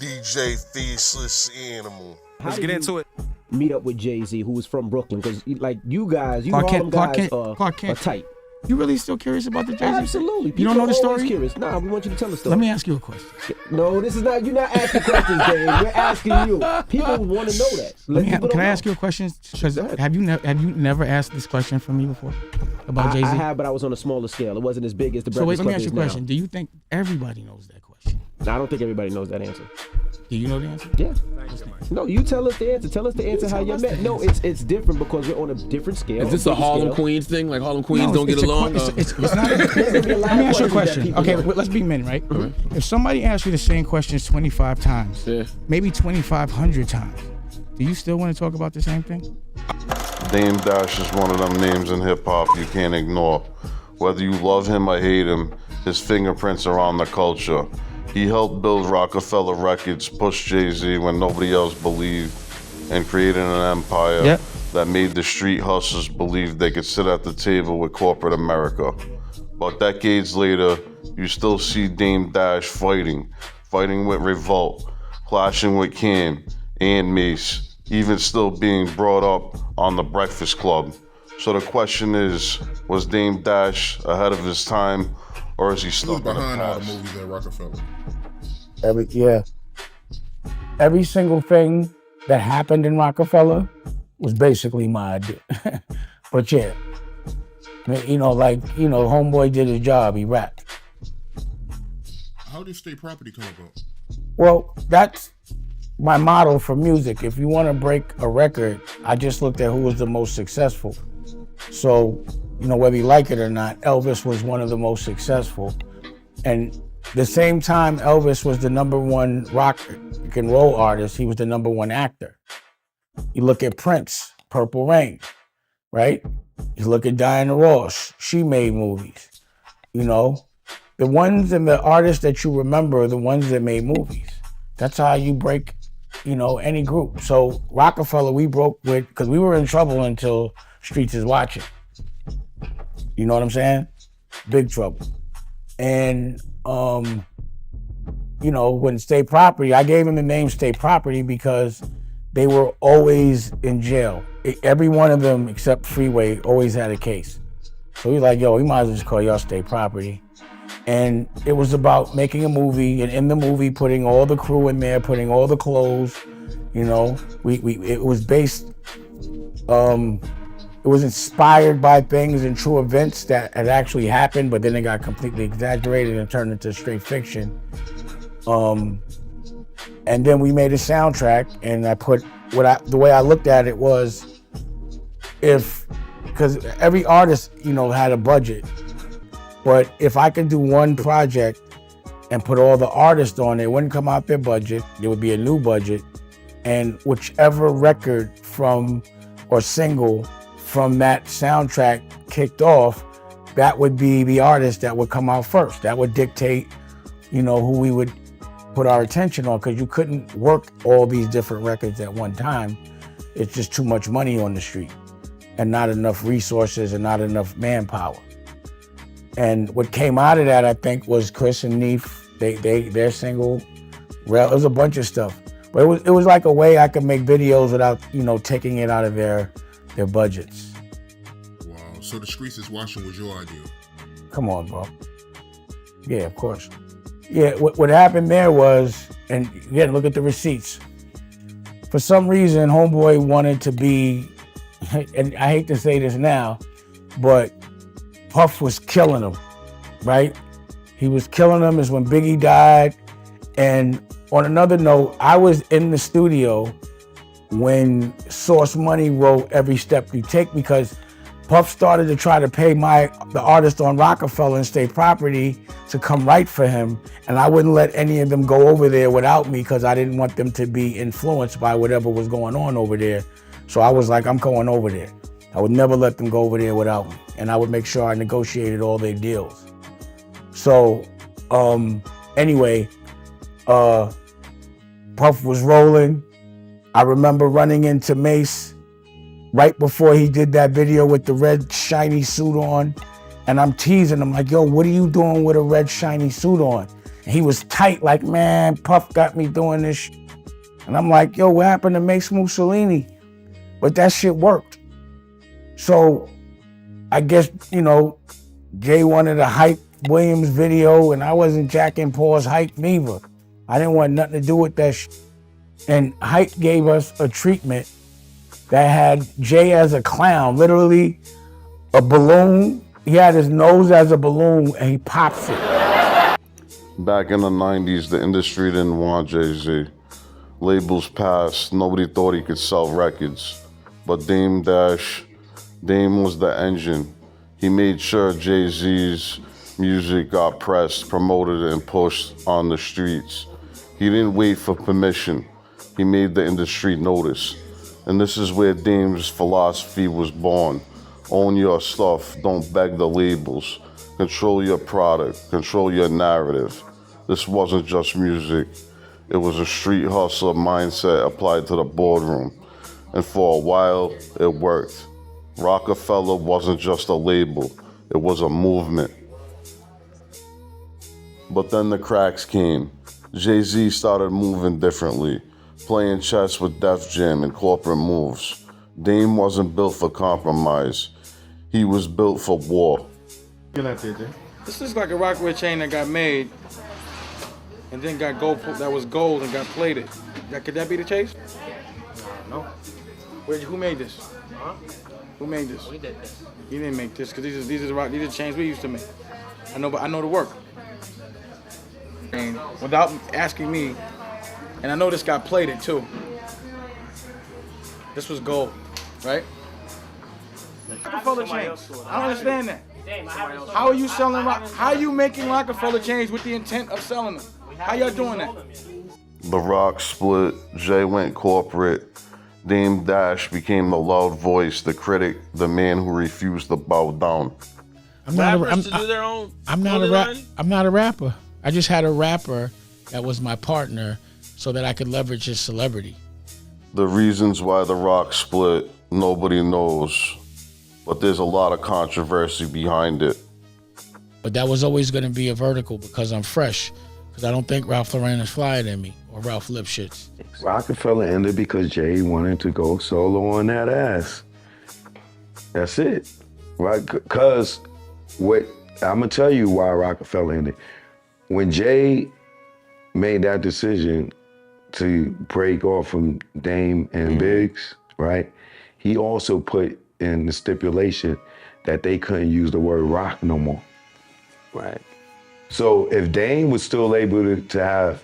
DJ Faceless Animal. Let's get into it. Meet up with Jay-Z, who was from Brooklyn, because like you guys, you Clark Harlem guys Kent. are tight. You really still curious about the Jay-Z? Absolutely. You don't know the story? Curious. Nah, we want you to tell the story. Let me ask you a question. No, this is not. You're not asking questions, Dave. We're asking you. People want to know that. Can I ask you a question? Because have you never asked this question from me before about Jay-Z? I have, but I was on a smaller scale. It wasn't as big as the So wait, Breakfast let me Club ask you a is question. now. Do you think everybody knows that question? No, I don't think everybody knows that answer. Do you know the answer? Yeah. No, you tell us the answer. Tell us the answer how you met. No, it's different because we're on a different scale. Is this a Harlem Queens thing? Like Harlem Queens don't get along? It's not. Let me ask you a question. Okay, let's be men, right? Mm-hmm. If somebody asks you the same questions 25 times, maybe 2,500 times, do you still want to talk about the same thing? Dame Dash is one of them names in hip hop you can't ignore. Whether you love him or hate him, his fingerprints are on the culture. He helped build Roc-A-Fella Records, push Jay-Z when nobody else believed, and created an empire that made the street hustlers believe they could sit at the table with corporate America. But decades later, you still see Dame Dash fighting with Revolt, clashing with Cam and Mace, even still being brought up on the Breakfast Club. So the question is, was Dame Dash ahead of his time, or is he stuck in the behind all the past? movies at Roc-A-Fella? Every single thing that happened in Roc-A-Fella was basically my idea. But yeah, Homeboy did his job, he rapped. How did State Property come about? Well, that's my model for music. If you want to break a record, I just looked at who was the most successful. So, whether you like it or not, Elvis was one of the most successful. And the same time Elvis was the #1 rock and roll artist, he was the #1 actor. You look at Prince, Purple Rain, right? You look at Diana Ross, she made movies. The ones and the artists that you remember are the ones that made movies. That's how you break, any group. So Roc-A-Fella, we broke with, because we were in trouble until Streets is Watching. You know what I'm saying? Big trouble. And, when State Property, I gave him the name State Property because they were always in jail. Every one of them, except Freeway, always had a case. So he's like, yo, we might as well just call y'all State Property. And it was about making a movie, and in the movie, putting all the crew in there, putting all the clothes, it was based, it was inspired by things and true events that had actually happened, but then it got completely exaggerated and turned into straight fiction. And then we made a soundtrack, and I put the way I looked at it was, because every artist, had a budget, but if I could do one project and put all the artists on it, it wouldn't come out their budget, there would be a new budget, and whichever record or single from that soundtrack kicked off, that would be the artist that would come out first. That would dictate, who we would put our attention on, because you couldn't work all these different records at one time. It's just too much money on the street and not enough resources and not enough manpower. And what came out of that, I think, was Chris and Neef, their single, it was a bunch of stuff. But it was like a way I could make videos without, taking it out of their budgets. Wow, so the Streets is Watching was your idea? Come on, bro. Yeah, of course. Yeah, what happened there was, and again, look at the receipts. For some reason, Homeboy wanted to be, and I hate to say this now, but Puff was killing him, right? He was killing him is when Biggie died. And on another note, I was in the studio when Source Money wrote Every Step You Take, because Puff started to try to pay the artist on Roc-A-Fella and State Property to come write for him, and I wouldn't let any of them go over there without me because I didn't want them to be influenced by whatever was going on over there. So I was like, I'm going over there. I would never let them go over there without me, and I would make sure I negotiated all their deals. So anyway, Puff was rolling. I remember running into Mace right before he did that video with the red shiny suit on, and I'm teasing him like, yo, what are you doing with a red shiny suit on? He was tight, like, man, Puff got me doing this shit. And I'm like, yo, what happened to Mace Mussolini? But that shit worked. So I guess, you know, Jay wanted a Hype Williams video, and I wasn't jacking Paul's hype neither. I didn't want nothing to do with that shit. And Hype gave us a treatment that had Jay as a clown, literally a balloon. He had his nose as a balloon, and he pops it. Back in the 90s, the industry didn't want Jay-Z. Labels passed, nobody thought he could sell records. But Dame was the engine. He made sure Jay-Z's music got pressed, promoted, and pushed on the streets. He didn't wait for permission. He made the industry notice. And this is where Dame's philosophy was born. Own your stuff, don't beg the labels. Control your product, control your narrative. This wasn't just music. It was a street hustler mindset applied to the boardroom. And for a while, it worked. Roc-A-Fella wasn't just a label, it was a movement. But then the cracks came. Jay-Z started moving differently, playing chess with Def Jam and corporate moves. Dame wasn't built for compromise. He was built for war. This is like a Rockaway chain that got made and then got gold, that was gold and got plated. Could that be the chase? No. Who made this? Huh? Who made this? We did this. You didn't make this, because these are the chains we used to make. I know the work. And without asking me, and I know this got plated too. This was gold, right? Roc-A-Fella chains. I don't understand that. How are you selling how are you making Roc-A-Fella chains with the intent of selling them? How y'all doing that? The Rock split, Jay went corporate. Dame Dash became the loud voice, the critic, the man who refused to bow down. I'm not a rapper. I just had a rapper that was my partner so that I could leverage his celebrity. The reasons why the Rock split, nobody knows. But there's a lot of controversy behind it. But that was always going to be a vertical because I'm fresh. Because I don't think Ralph Lauren is flyer than me or Ralph Lipschitz. Roc-A-Fella ended because Jay wanted to go solo on that ass. That's it, right? Because I'm gonna tell you why Roc-A-Fella ended. When Jay made that decision to break off from Dame and Biggs, right? He also put in the stipulation that they couldn't use the word rock no more, right? So if Dame was still able to have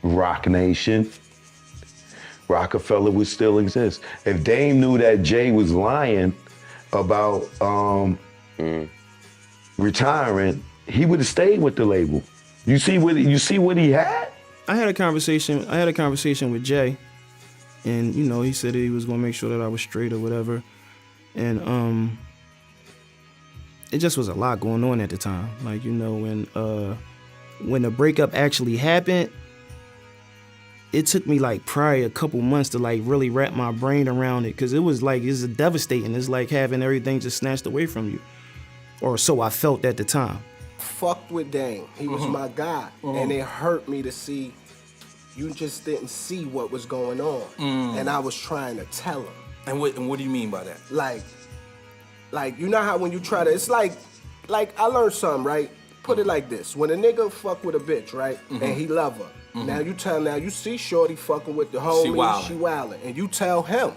Rock Nation, Roc-A-Fella would still exist. If Dame knew that Jay was lying about retiring, he would have stayed with the label. You see what he had? I had a conversation with Jay, and you know, he said that he was gonna make sure that I was straight or whatever. And it just was a lot going on at the time. Like, you know, when the breakup actually happened, it took me like probably a couple months to like really wrap my brain around it, because it was devastating. It's like having everything just snatched away from you, or so I felt at the time. Fucked with Dame. He was my guy, and it hurt me to see you just didn't see what was going on, and I was trying to tell him. And what do you mean by that? Like you know how when you try to, it's like I learned something, right? Put it like this: when a nigga fuck with a bitch, right, and he love her. Now you see Shorty fucking with the homie, she wildin', and you tell him.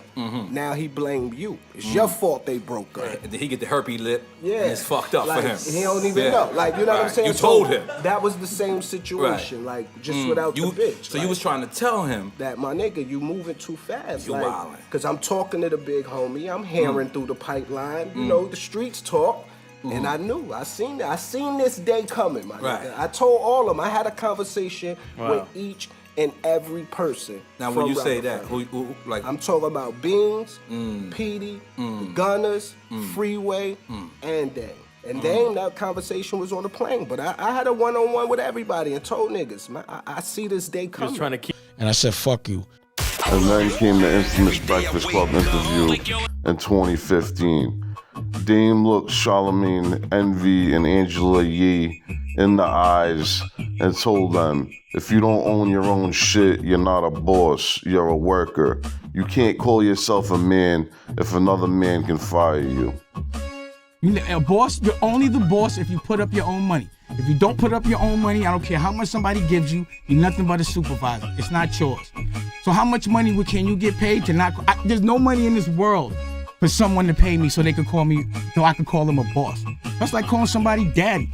Now he blame you. It's your fault they broke up. Right. Did he get the herpes lip? Yeah, and it's fucked up like, for him. He don't even know. Like, you know what I'm saying? You told him. That was the same situation. Right. Like, just without the bitch. So you was trying to tell him that, my nigga, you moving too fast. You wildin'. Because I'm talking to the big homie. I'm hearing through the pipeline. You know, the streets talk. And I knew, I seen this day coming, my nigga. I told all of them. I had a conversation with each and every person. Now, when you say that, who like? I'm talking about Beans, Petey, the Gunners, Freeway, and Dame. And Dame, that conversation was on the plane. But I had a one-on-one with everybody and told niggas, man, I see this day coming. He was trying to keep. And I said, fuck you. And then came the infamous Breakfast Club interview in 2015. Dame looked Charlemagne, Envy, and Angela Yee in the eyes and told them, if you don't own your own shit, you're not a boss, you're a worker. You can't call yourself a man if another man can fire you. A boss, you're only the boss if you put up your own money. If you don't put up your own money, I don't care how much somebody gives you, you're nothing but a supervisor. It's not yours. So how much money can you get paid to not, there's no money in this world for someone to pay me so they could call me, so I could call them a boss. That's like calling somebody daddy.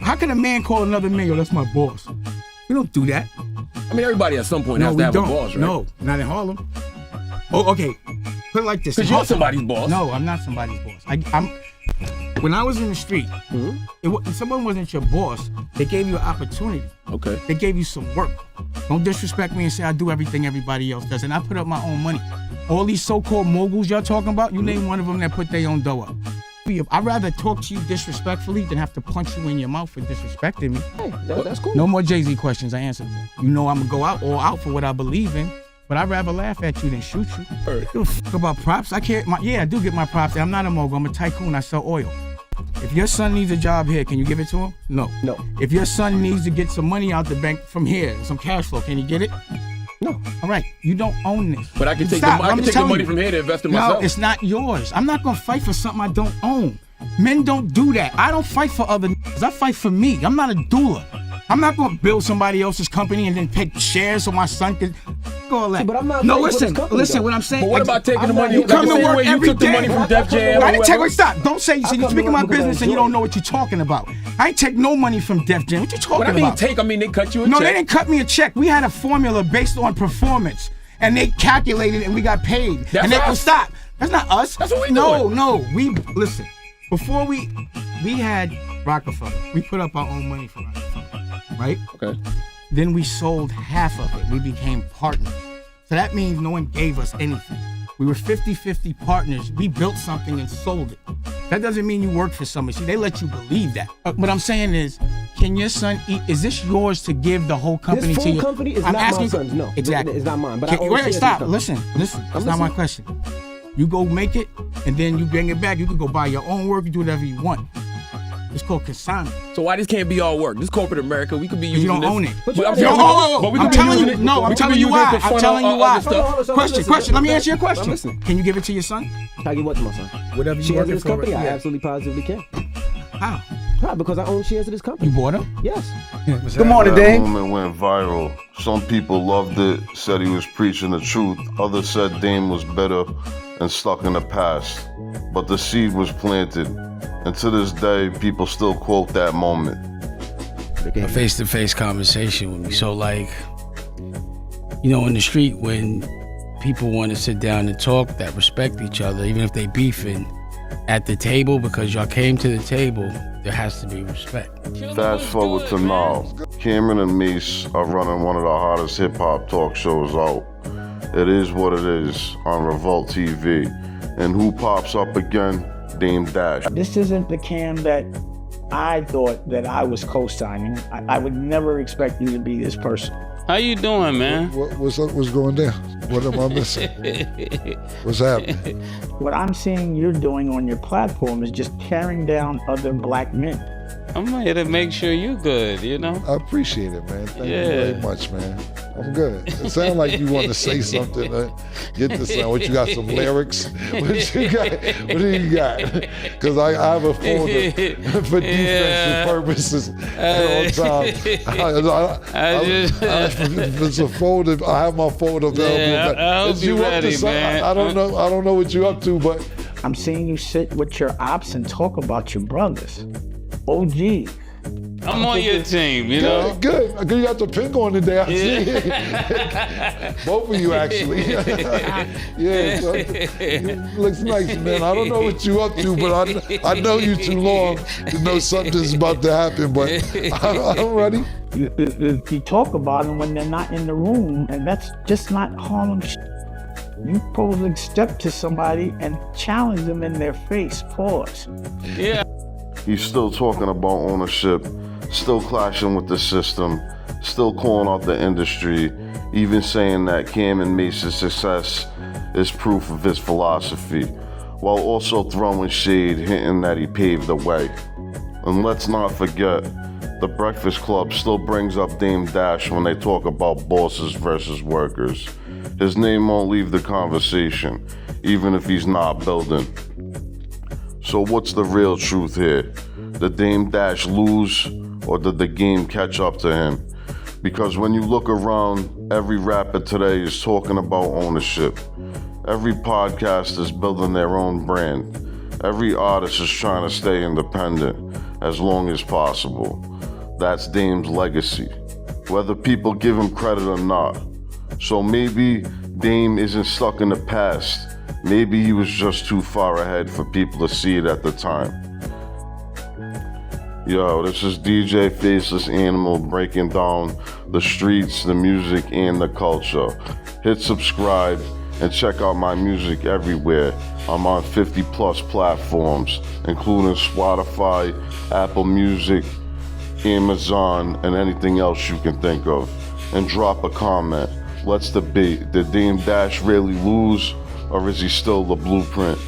How can a man call another man, yo, that's my boss? We don't do that. I mean, everybody at some point has to have a boss, right? No, not in Harlem. Oh, okay. Put it like this. Because you're somebody's boss. No, I'm not somebody's boss. When I was in the street, if someone wasn't your boss, they gave you an opportunity. Okay. They gave you some work. Don't disrespect me and say I do everything everybody else does. And I put up my own money. All these so-called moguls y'all talking about, you name one of them that put their own dough up. I'd rather talk to you disrespectfully than have to punch you in your mouth for disrespecting me. Hey, that's cool. No more Jay-Z questions, I answered them. You know I'm gonna go out for what I believe in. But I'd rather laugh at you than shoot you. Give a fuck about props. I do get my props. I'm not a mogul. I'm a tycoon. I sell oil. If your son needs a job here, can you give it to him? No. If your son needs to get some money out the bank from here, some cash flow, can you get it? No. All right. You don't own this. But I can take the money from here to invest in myself. No, it's not yours. I'm not gonna fight for something I don't own. Men don't do that. I don't fight for other niggas. I fight for me. I'm not a doula. I'm not gonna build somebody else's company and then take shares so my son can all that. See, but I'm not listen, what I'm saying. But what about taking the money? You come to work every took the money from Def Jam. I didn't take. Stop! Don't say you're speaking my business and you don't know what you're talking about. I ain't take no money from Def Jam. What you talking about? I mean they cut you a check. No, they didn't cut me a check. We had a formula based on performance, and they calculated and we got paid. Stop. That's not us. That's what we doing. No. We listen. Before we had Roc-A-Fella. We put up our own money for Roc-A-Fella, right? Okay. Then we sold half of it. We became partners. So that means no one gave us anything. We were 50-50 partners. We built something and sold it. That doesn't mean you work for somebody. See, they let you believe that. What I'm saying is, can your son eat? Is this yours to give the whole company this to you? This full company is not my son's. No, exactly. It's not mine. But wait, stop. Listen. That's not my question. You go make it, and then you bring it back. You can go buy your own work. You do whatever you want. It's called consignment. So why this can't be all work? This corporate America, we could be using you don't this. own it. I'm telling you. No, I'm telling you why. I'm telling you why. Question. Let me answer your I'm question. listening. Can you give it to your son? Can I give what to my son? Whatever you shares working of this for. company, I absolutely positively can. How? How? Because I own shares of this company. You bought them? Yes. Good morning, That Dave. moment went viral. Some people loved it, said he was preaching the truth. Others said Dame was bitter and stuck in the past. But the seed was planted. And to this day, people still quote that moment. A face-to-face conversation with me. So like, in the street when people want to sit down and talk that respect each other, even if they beefing at the table because y'all came to the table, there has to be respect. Fast forward to now. Cameron and Mace are running one of the hottest hip-hop talk shows out. It is what it is on Revolt TV. And who pops up again? Dame Dash. This isn't the Cam that I thought that I was co-signing. I would never expect you to be this person. How you doing, man? What's going down? What am I missing? What's happening? What I'm seeing you're doing on your platform is just tearing down other black men. I'm here to make sure you're good, I appreciate it, man. Thank you very much, man. I'm good. It sounds like you want to say something. Get this sound. What, you got some lyrics? What you got? What do you got? Because I have a folder for defensive purposes at all times. It's a folder. I have my folder available. I hope you're ready, man. I don't know what you're up to, but I'm seeing you sit with your ops and talk about your brothers. OG. I'm on your team, know? Good. You got the pink on today. I see. Both of you, actually. Yeah, so it looks nice, man. I don't know what you up to, but I know you too long to know something's about to happen, but I'm ready. You talk about them when they're not in the room, and that's just not Harlem shit. You supposed to step to somebody and challenge them in their face. Pause. Yeah. He's still talking about ownership, still clashing with the system, still calling out the industry, even saying that Cam and Mace's success is proof of his philosophy. while also throwing shade, hinting that he paved the way. And let's not forget, the Breakfast Club still brings up Dame Dash when they talk about bosses versus workers. His name won't leave the conversation, even if he's not building. So what's the real truth here? Did Dame Dash lose, or did the game catch up to him? Because when you look around, every rapper today is talking about ownership. Every podcast is building their own brand. Every artist is trying to stay independent as long as possible. That's Dame's legacy, whether people give him credit or not. So maybe Dame isn't stuck in the past. Maybe he was just too far ahead for people to see it at the time. Yo, this is DJ Faceless Animal breaking down the streets, the music, and the culture. Hit subscribe and check out my music everywhere. I'm on 50 plus platforms, including Spotify, Apple Music, Amazon, and anything else you can think of. And drop a comment. Let's debate. Did Dame Dash really lose, or is he still the blueprint?